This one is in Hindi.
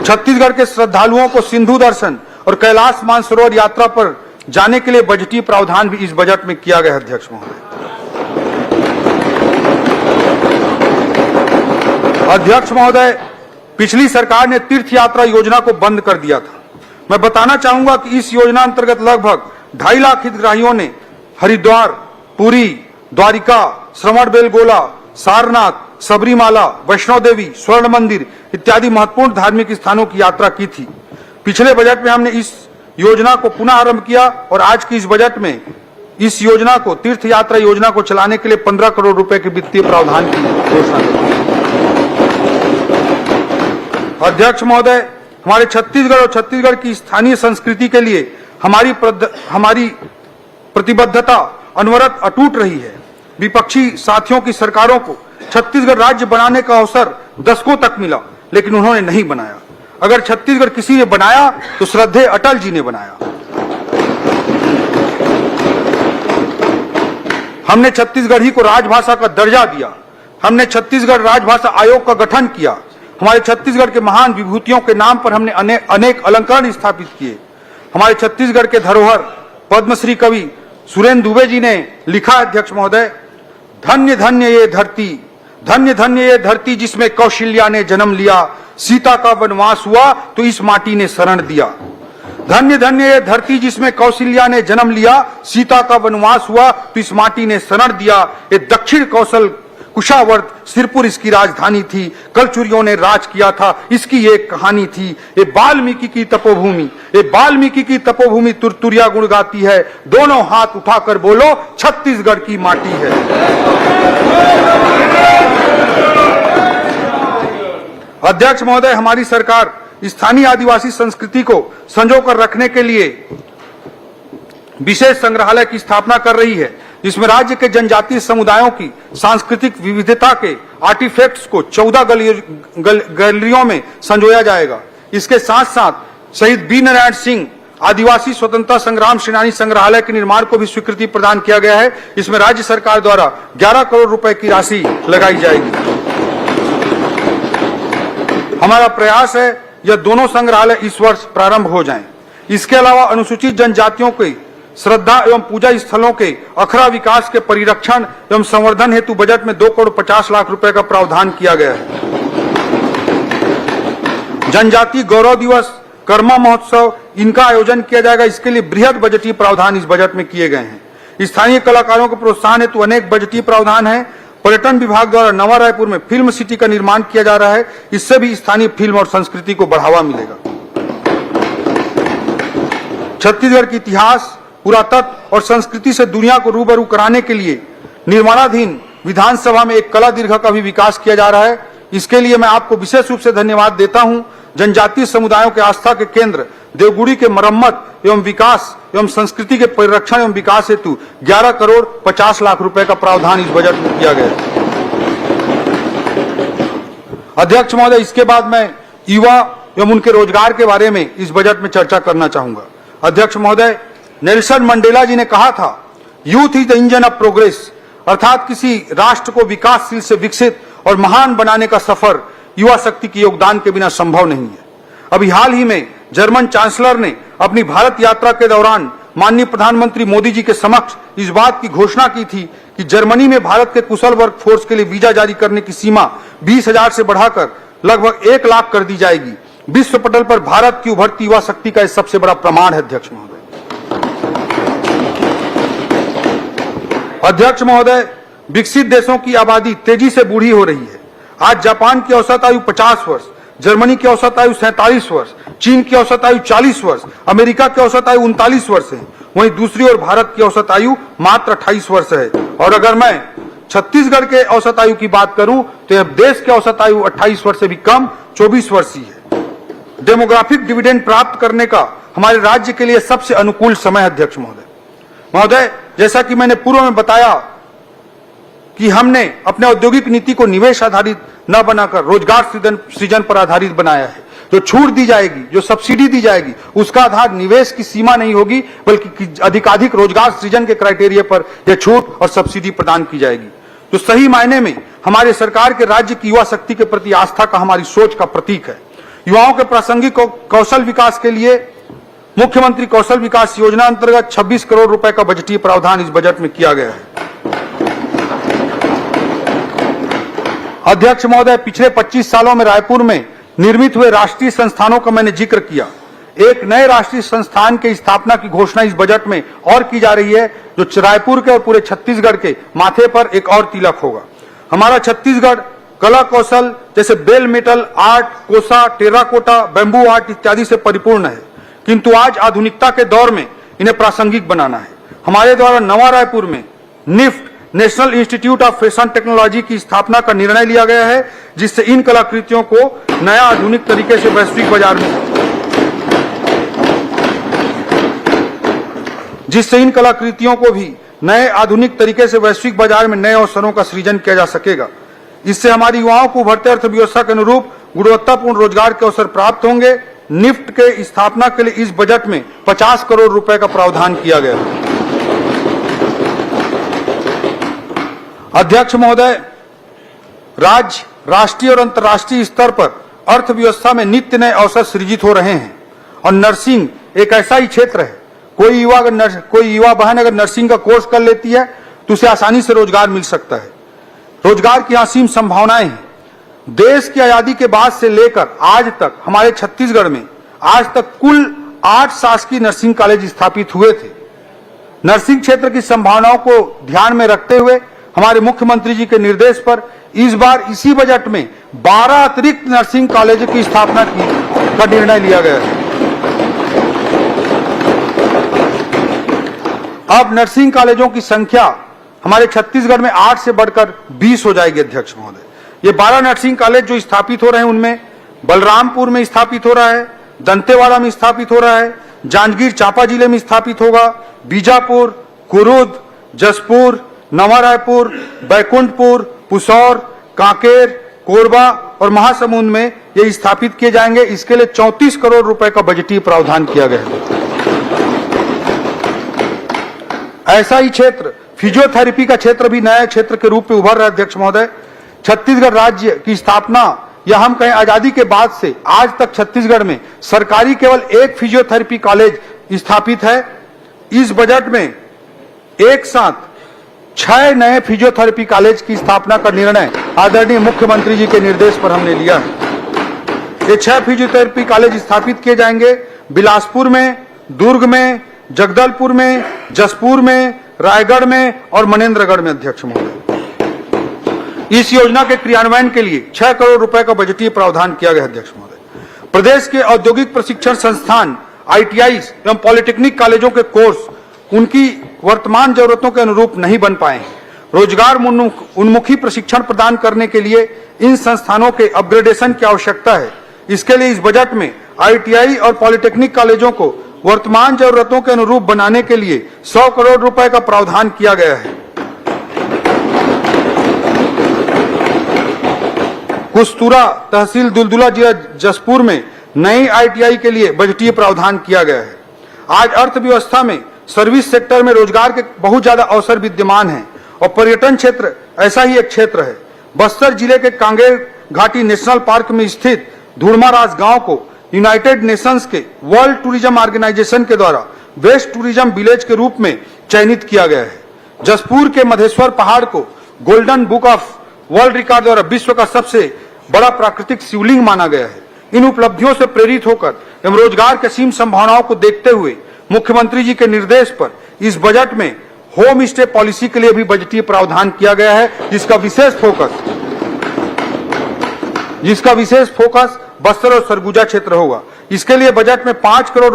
छत्तीसगढ़ के श्रद्धालुओं को सिंधु दर्शन और कैलाश मानसरोवर यात्रा पर जाने के लिए बजटीय प्रावधान भी इस बजट में किया गया है। अध्यक्ष महोदय, अध्यक्ष महोदय, पिछली सरकार ने तीर्थ यात्रा योजना को बंद कर दिया था। मैं बताना चाहूंगा कि इस योजना अंतर्गत लगभग 2.5 लाख हितग्राहियों ने हरिद्वार, पुरी, द्वारिका, श्रवणबेलगोला, सारनाथ, सबरीमाला, वैष्णो देवी, स्वर्ण मंदिर इत्यादि महत्वपूर्ण धार्मिक स्थानों की यात्रा की थी। पिछले बजट में हमने इस योजना को पुनः आरंभ किया और आज की इस बजट में इस योजना को, तीर्थ यात्रा योजना को चलाने के लिए 15 करोड़ रुपए के वित्तीय प्रावधान की घोषणा की। अध्यक्ष महोदय, हमारे छत्तीसगढ़ और छत्तीसगढ़ की स्थानीय संस्कृति के लिए हमारी प्रतिबद्धता अनवरत अटूट रही है। विपक्षी साथियों की सरकारों को छत्तीसगढ़ राज्य बनाने का अवसर दशकों तक मिला, लेकिन उन्होंने नहीं बनाया। अगर छत्तीसगढ़ किसी ने बनाया तो श्रद्धेय अटल जी ने बनाया। हमने छत्तीसगढ़ी को राजभाषा का दर्जा दिया। हमने छत्तीसगढ़ राजभाषा आयोग का गठन किया। हमारे छत्तीसगढ़ के महान विभूतियों के नाम पर हमने अनेक अलंकरण स्थापित किए। हमारे छत्तीसगढ़ के धरोहर पद्मश्री कवि सुरेंद्र दुबे जी ने लिखा, अध्यक्ष महोदय, धन्य धन्य ये धरती, धन्य धन्य ये धरती जिसमें कौशल्या ने जन्म लिया, सीता का वनवास हुआ तो इस माटी ने शरण दिया। धन्य धन्य ये धरती जिसमें कौशल्या ने जन्म लिया, सीता का वनवास हुआ तो इस माटी ने शरण दिया। ये दक्षिण कौशल कुशावर्त सिरपुर इसकी राजधानी थी, कलचुरियों ने राज किया था, इसकी एक कहानी थी। ये वाल्मीकि की तपोभूमि, ये वाल्मीकि की तपोभूमि तुरतुरिया गुण गाती है। दोनों हाथ उठाकर बोलो, छत्तीसगढ़ की माटी है। अध्यक्ष महोदय, हमारी सरकार स्थानीय आदिवासी संस्कृति को संजोकर रखने के लिए विशेष संग्रहालय की स्थापना कर रही है, जिसमें राज्य के जनजातीय समुदायों की सांस्कृतिक विविधता के आर्टिफैक्ट्स को 14 गैलरियों में संजोया जाएगा। इसके साथ साथ शहीद बी नारायण सिंह आदिवासी स्वतंत्रता संग्राम सेनानी संग्रहालय के निर्माण को भी स्वीकृति प्रदान किया गया है। इसमें राज्य सरकार द्वारा 11 करोड़ रुपए की राशि लगाई जाएगी। हमारा प्रयास है यह दोनों संग्रहालय इस वर्ष प्रारंभ हो जाएं। इसके अलावा अनुसूचित जनजातियों के श्रद्धा एवं पूजा स्थलों के अखड़ा विकास के परिरक्षण एवं संवर्धन हेतु बजट में 2 करोड़ 50 लाख रुपए का प्रावधान किया गया है। जनजाति गौरव दिवस, कर्मा महोत्सव, इनका आयोजन किया जाएगा। इसके लिए बृहद बजटीय प्रावधान इस बजट में किए गए हैं। स्थानीय कलाकारों को प्रोत्साहन हेतु अनेक बजटीय प्रावधान है। पर्यटन विभाग द्वारा नवा रायपुर में फिल्म सिटी का निर्माण किया जा रहा है। इससे भी स्थानीय फिल्म और संस्कृति को बढ़ावा मिलेगा। छत्तीसगढ़ की इतिहास, पुरातत्व और संस्कृति से दुनिया को रूबरू कराने के लिए निर्माणाधीन विधानसभा में एक कला दीर्घा का भी विकास किया जा रहा है। इसके लिए मैं आपको विशेष रूप से धन्यवाद देता हूं। जनजातीय समुदायों के आस्था के केंद्र देवगुड़ी के मरम्मत एवं विकास एवं संस्कृति के परिरक्षण एवं विकास हेतु 11 करोड़ 50 लाख रुपए का प्रावधान इस बजट में किया गया है। अध्यक्ष महोदय, इसके बाद मैं युवा एवं उनके रोजगार के बारे में इस बजट में चर्चा करना चाहूंगा। अध्यक्ष महोदय, नेल्सन मंडेला जी ने कहा था, youth is the engine of progress, अर्थात किसी राष्ट्र को विकासशील से विकसित और महान बनाने का सफर युवा शक्ति के योगदान के बिना संभव नहीं है। अभी हाल ही में जर्मन चांसलर ने अपनी भारत यात्रा के दौरान माननीय प्रधानमंत्री मोदी जी के समक्ष इस बात की घोषणा की थी कि जर्मनी में भारत के कुशल वर्क फोर्स के लिए वीजा जारी करने की सीमा 20,000 से बढ़ाकर लगभग 1 लाख कर दी जाएगी। विश्व पटल पर भारत की उभरती युवा शक्ति का सबसे बड़ा प्रमाण है। अध्यक्ष महोदय, अध्यक्ष महोदय, विकसित देशों की आबादी तेजी से बूढ़ी हो रही है। आज जापान की औसत आयु 50 वर्ष, जर्मनी की औसत आयु 47 वर्ष, चीन की औसत आयु 40 वर्ष, अमेरिका की औसत आयु 39 वर्ष है। वहीं दूसरी ओर भारत की औसत आयु मात्र 28 वर्ष है। और अगर मैं छत्तीसगढ़ के औसत आयु की बात करूं तो देश की औसत आयु 28 वर्ष से भी कम 24 वर्ष ही है। डेमोग्राफिक डिविडेंड प्राप्त करने का हमारे राज्य के लिए सबसे अनुकूल समय। अध्यक्ष महोदय, जैसा कि मैंने पूर्व में बताया कि हमने अपने औद्योगिक नीति को निवेश आधारित न बनाकर रोजगार सृजन पर आधारित बनाया है। जो छूट दी जाएगी, जो सब्सिडी दी जाएगी, उसका आधार निवेश की सीमा नहीं होगी, बल्कि अधिकाधिक रोजगार सृजन के क्राइटेरिया पर यह छूट और सब्सिडी प्रदान की जाएगी। जो सही मायने में हमारे सरकार के राज्य की युवा शक्ति के प्रति आस्था का, हमारी सोच का प्रतीक है। युवाओं के प्रासंगिक कौशल विकास के लिए मुख्यमंत्री कौशल विकास योजना अंतर्गत 26 करोड़ रुपए का बजटीय प्रावधान इस बजट में किया गया है। अध्यक्ष महोदय, पिछले 25 सालों में रायपुर में निर्मित हुए राष्ट्रीय संस्थानों का मैंने जिक्र किया। एक नए राष्ट्रीय संस्थान की स्थापना की घोषणा इस बजट में और की जा रही है, जो रायपुर के और पूरे छत्तीसगढ़ के माथे पर एक और तिलक होगा। हमारा छत्तीसगढ़ कला कौशल जैसे बेल मेटल आर्ट, कोसा, टेराकोटा, बैम्बू आर्ट इत्यादि से परिपूर्ण है, किंतु आज आधुनिकता के दौर में इन्हें प्रासंगिक बनाना है। हमारे द्वारा नवा रायपुर में NIFT, national institute of fashion technology की स्थापना का निर्णय लिया गया है, जिससे इन कलाकृतियों को नया आधुनिक तरीके से वैश्विक बाजार में नए अवसरों का सृजन किया जा सकेगा। इससे हमारी युवाओं को उभरते अर्थव्यवस्था के अनुरूप गुणवत्तापूर्ण रोजगार के अवसर प्राप्त होंगे। निफ्ट के स्थापना के लिए इस बजट में 50 करोड़ रुपए का प्रावधान किया गया है। अध्यक्ष महोदय, राज्य, राष्ट्रीय और अंतर्राष्ट्रीय स्तर पर अर्थव्यवस्था में नित्य नए अवसर सृजित हो रहे हैं और नर्सिंग एक ऐसा ही क्षेत्र है। कोई युवा बहन अगर नर्सिंग का कोर्स कर लेती है तो उसे आसानी से रोजगार मिल सकता है। रोजगार की असीम संभावनाएं हैं। देश की आजादी के बाद से लेकर आज तक हमारे छत्तीसगढ़ में आज तक कुल 8 शासकीय नर्सिंग कॉलेज स्थापित हुए थे। नर्सिंग क्षेत्र की संभावनाओं को ध्यान में रखते हुए हमारे मुख्यमंत्री जी के निर्देश पर इस बार इसी बजट में 12 अतिरिक्त नर्सिंग कॉलेज की स्थापना का निर्णय लिया गया है। अब नर्सिंग कॉलेजों की संख्या हमारे छत्तीसगढ़ में 8 से बढ़कर 20 हो जाएगी। अध्यक्ष महोदय, ये 12 नर्सिंग कॉलेज जो स्थापित हो रहे हैं उनमें बलरामपुर में स्थापित हो रहा है, दंतेवाड़ा में स्थापित हो रहा है, जांजगीर चांपा जिले में स्थापित होगा, बीजापुर, कुरुद, जसपुर, नवा रायपुर, बैकुंठपुर, पुसौर, कांकेर, कोरबा और महासमुंद में ये स्थापित किए जाएंगे। इसके लिए 34 करोड़ रुपए का बजटीय प्रावधान किया गया है। ऐसा ही क्षेत्र फिजियोथेरेपी का क्षेत्र भी नया क्षेत्र के रूप में उभर रहा है। अध्यक्ष महोदय, छत्तीसगढ़ राज्य की स्थापना या हम कहें आजादी के बाद से आज तक छत्तीसगढ़ में सरकारी केवल एक फिजियोथेरेपी कॉलेज स्थापित है। इस बजट में एक साथ 6 नए फिजियोथेरेपी कॉलेज की स्थापना का निर्णय आदरणीय मुख्यमंत्री जी के निर्देश पर हमने लिया है। ये 6 फिजियोथेरेपी कॉलेज स्थापित किए जाएंगे बिलासपुर में, दुर्ग में, जगदलपुर में, जसपुर में, रायगढ़ में और मनेन्द्रगढ़ में। अध्यक्ष महोदय, इस योजना के क्रियान्वयन के लिए 6 करोड़ रुपए का बजटीय प्रावधान किया गया। अध्यक्ष महोदय, प्रदेश के औद्योगिक प्रशिक्षण संस्थान, ITI एवं पॉलिटेक्निक कॉलेजों के कोर्स उनकी वर्तमान जरूरतों के अनुरूप नहीं बन पाए हैं। रोजगार उन्मुखी प्रशिक्षण प्रदान करने के लिए इन संस्थानों के अपग्रेडेशन की आवश्यकता है। इसके लिए इस बजट में ITI और पॉलिटेक्निक कॉलेजों को वर्तमान जरूरतों के अनुरूप बनाने के लिए 100 करोड़ रुपए का प्रावधान किया गया है। कुस्तुरा तहसील दुलदुला जिला जसपुर में नई ITI के लिए बजटीय प्रावधान किया गया है। आज अर्थव्यवस्था में सर्विस सेक्टर में रोजगार के बहुत ज्यादा अवसर विद्यमान हैं और पर्यटन क्षेत्र ऐसा ही एक क्षेत्र है। बस्तर जिले के कांगेर घाटी नेशनल पार्क में स्थित धुड़माराज गांव को यूनाइटेड नेशंस के वर्ल्ड टूरिज्म ऑर्गेनाइजेशन के द्वारा बेस्ट टूरिज्म विलेज के रूप में चयनित किया गया है। जसपुर के मधेश्वर पहाड़ को golden book of world record द्वारा विश्व का सबसे बड़ा प्राकृतिक शिवलिंग माना गया है। इन उपलब्धियों से प्रेरित होकर एवं रोजगार की असीम संभावनाओं को देखते हुए मुख्यमंत्री जी के निर्देश पर इस बजट में होम स्टे पॉलिसी के लिए भी बजटीय प्रावधान किया गया है, जिसका विशेष फोकस बस्तर और सरगुजा क्षेत्र होगा। इसके लिए बजट में 5 करोड़